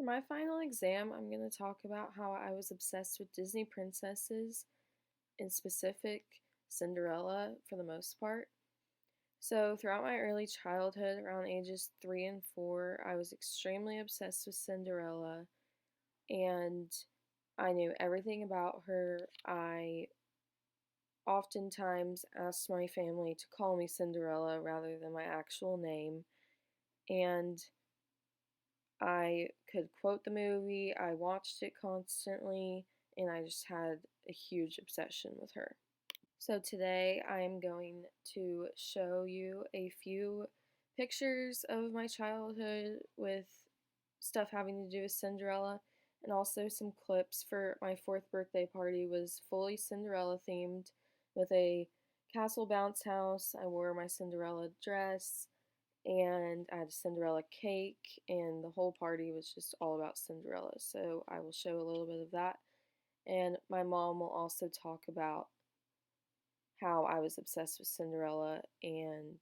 my final exam, I'm going to talk about how I was obsessed with Disney princesses, in specific Cinderella for the most part. So, throughout my early childhood, around ages 3 and 4, I was extremely obsessed with Cinderella, and I knew everything about her. I oftentimes asked my family to call me Cinderella rather than my actual name, and I could quote the movie, I watched it constantly, and I just had a huge obsession with her. So today I'm going to show you a few pictures of my childhood with stuff having to do with Cinderella, and also some clips for my 4th birthday party was fully Cinderella themed with a castle bounce house. I wore my Cinderella dress, and I had a Cinderella cake, and the whole party was just all about Cinderella. So I will show a little bit of that, and my mom will also talk about how I was obsessed with Cinderella and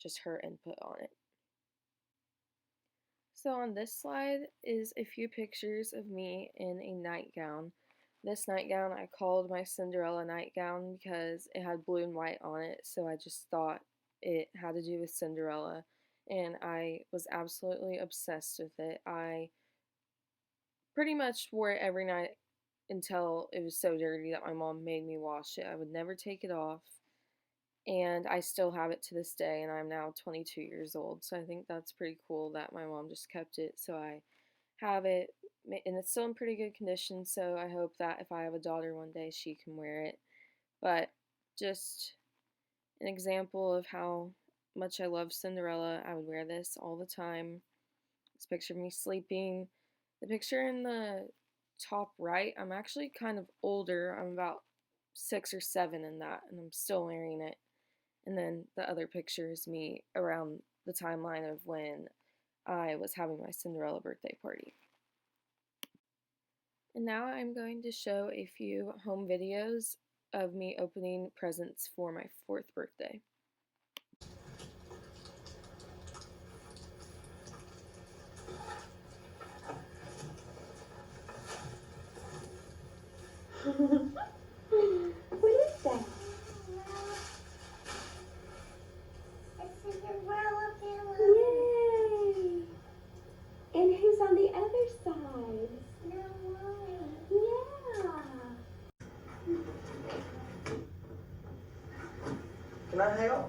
just her input on it. So on this slide is a few pictures of me in a nightgown. This nightgown I called my Cinderella nightgown because it had blue and white on it, so I just thought it had to do with Cinderella, and I was absolutely obsessed with it. I pretty much wore it every night until it was so dirty that my mom made me wash it. I would never take it off, and I still have it to this day, and I'm now 22 years old, so I think that's pretty cool that my mom just kept it, so I have it, and it's still in pretty good condition, so I hope that if I have a daughter one day, she can wear it. But just an example of how much I love Cinderella. I would wear this all the time. This picture of me sleeping. The picture in the top right, I'm actually kind of older. I'm about 6 or 7 in that, and I'm still wearing it. And then the other picture is me around the timeline of when I was having my Cinderella birthday party. And now I'm going to show a few home videos of me opening presents for my 4th birthday. What is that? It's Cinderella pillow. Yay! And who's on the other side? Yeah. Can I help?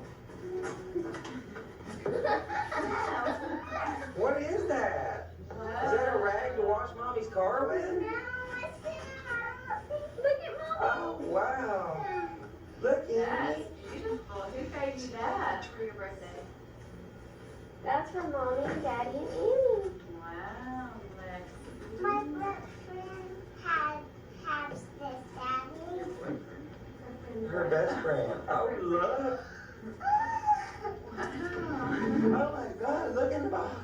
What is that? Is that a rag to wash Mommy's car with? No, it's Cinderella. Look at Mommy. Oh, wow. Look, That's Amy. beautiful. Who gave you that for your birthday? That's for Mommy and Daddy and Amy. Wow, Lex. My best friend has this, Daddy. Her best friend. Oh, look. Wow. Oh, my God. Look in the box.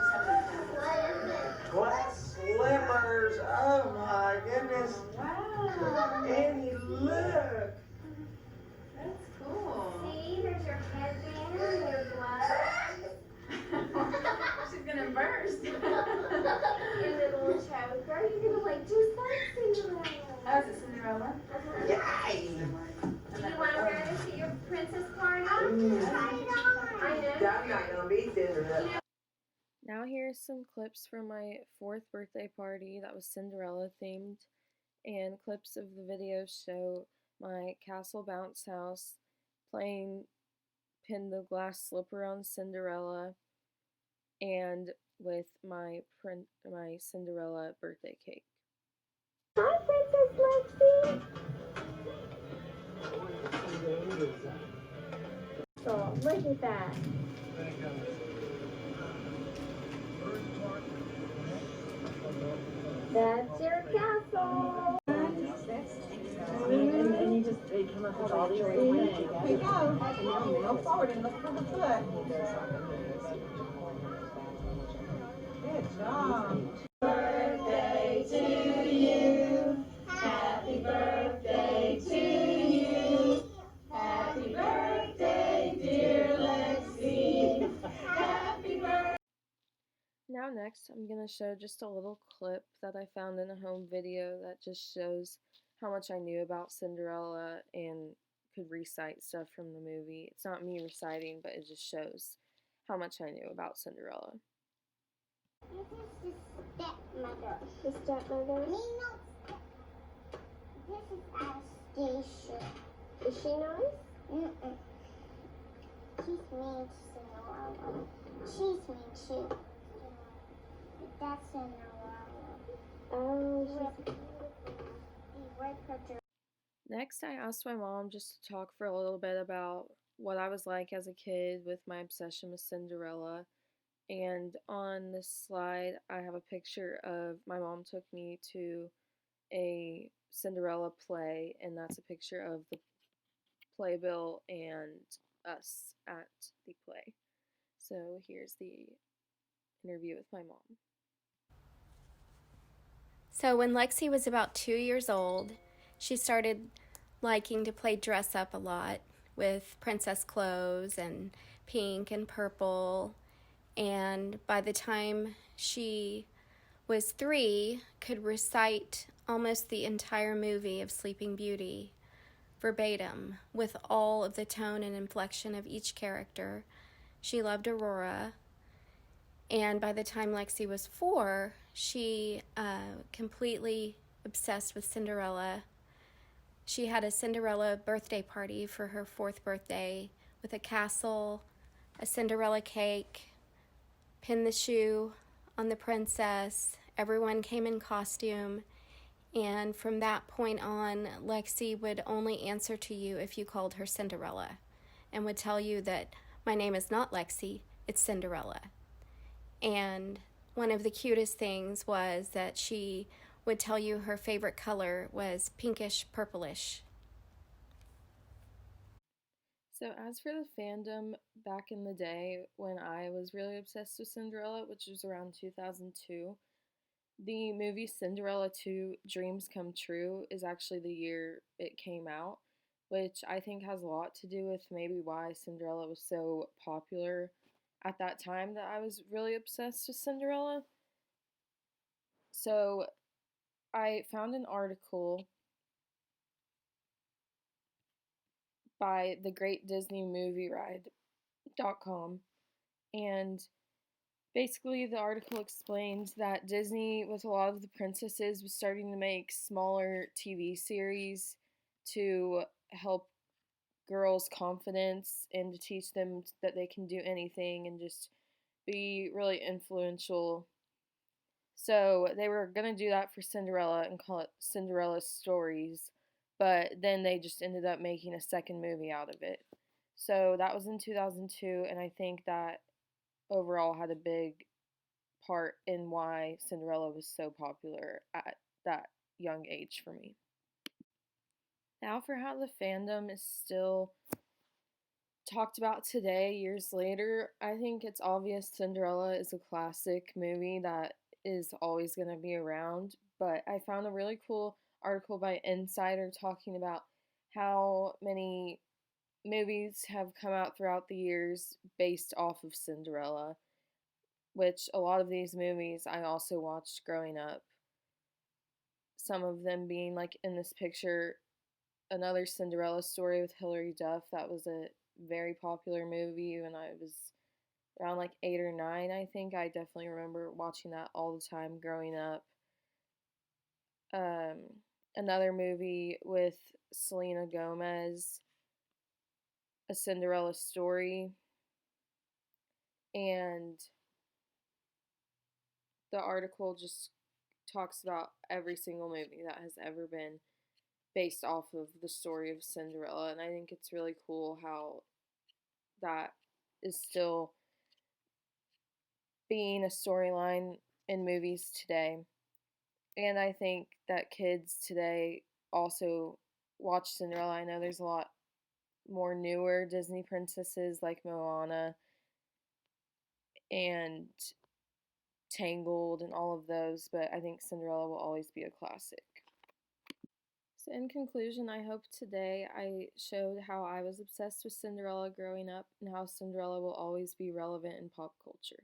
What is it? Glass slippers. Oh, my goodness. Wow. Annie, look. That's cool. See, there's your headband, your gloves, She's gonna burst. and the little choker. You're gonna look just like Cinderella. Oh, is it Cinderella? Yay. Do you want to wear this to your princess party? Ooh. I know. I'm not going to be Cinderella. Now here's some clips from my 4th birthday party that was Cinderella themed, and clips of the video show my castle bounce house playing pin the glass slipper on Cinderella, and with my Cinderella birthday cake. Hi, Princess Lexi. Oh, look at that. That's your castle. And you just come up with all these things. Here we go. Go forward and look for the foot. Good job. Birthday to you. Happy birthday to you. Happy birthday, dear Lexi. Happy birthday. Now next, I'm going to show just a little clip that I found in a home video that just shows how much I knew about Cinderella and could recite stuff from the movie. It's not me reciting, but it just shows how much I knew about Cinderella. This is the stepmother. The stepmother? Me, no. This is Anastasia. Is she nice? Mm-mm. She's mean to Cinderella. She's mean too. That's Cinderella. Oh, Next, I asked my mom just to talk for a little bit about what I was like as a kid with my obsession with Cinderella. And on this slide, I have a picture of my mom took me to a Cinderella play, and that's a picture of the playbill and us at the play. So here's the interview with my mom. So when Lexi was about 2 years old, she started liking to play dress up a lot with princess clothes and pink and purple. And by the time she was 3, could recite almost the entire movie of Sleeping Beauty verbatim with all of the tone and inflection of each character. She loved Aurora. And by the time Lexi was 4, she completely obsessed with Cinderella. She had a Cinderella birthday party for her 4th birthday with a castle, a Cinderella cake, pin the shoe on the princess. Everyone came in costume. And from that point on, Lexi would only answer to you if you called her Cinderella and would tell you that my name is not Lexi, it's Cinderella. And one of the cutest things was that she would tell you her favorite color was pinkish purplish. So as for the fandom, back in the day when I was really obsessed with Cinderella, which was around 2002, the movie Cinderella 2 Dreams Come True is actually the year it came out, which I think has a lot to do with maybe why Cinderella was so popular at that time that I was really obsessed with Cinderella. So I found an article by the Great Disney Movie Ride.com, and basically the article explained that Disney, with a lot of the princesses, was starting to make smaller TV series to help girls' confidence and to teach them that they can do anything and just be really influential. So they were going to do that for Cinderella and call it Cinderella Stories, but then they just ended up making a second movie out of it. So that was in 2002, and I think that overall had a big part in why Cinderella was so popular at that young age for me. Now for how the fandom is still talked about today, years later, I think it's obvious Cinderella is a classic movie that is always going to be around, but I found a really cool article by Insider talking about how many movies have come out throughout the years based off of Cinderella, which a lot of these movies I also watched growing up. Some of them being like in this picture, another Cinderella story with Hilary Duff. That was a very popular movie when I was around like 8 or 9, I think. I definitely remember watching that all the time growing up. Um, Another movie with Selena Gomez, A Cinderella Story, and the article just talks about every single movie that has ever been based off of the story of Cinderella, and I think it's really cool how that is still being a storyline in movies today. And I think that kids today also watch Cinderella. I know there's a lot more newer Disney princesses like Moana and Tangled and all of those, but I think Cinderella will always be a classic. So in conclusion, I hope today I showed how I was obsessed with Cinderella growing up and how Cinderella will always be relevant in pop culture.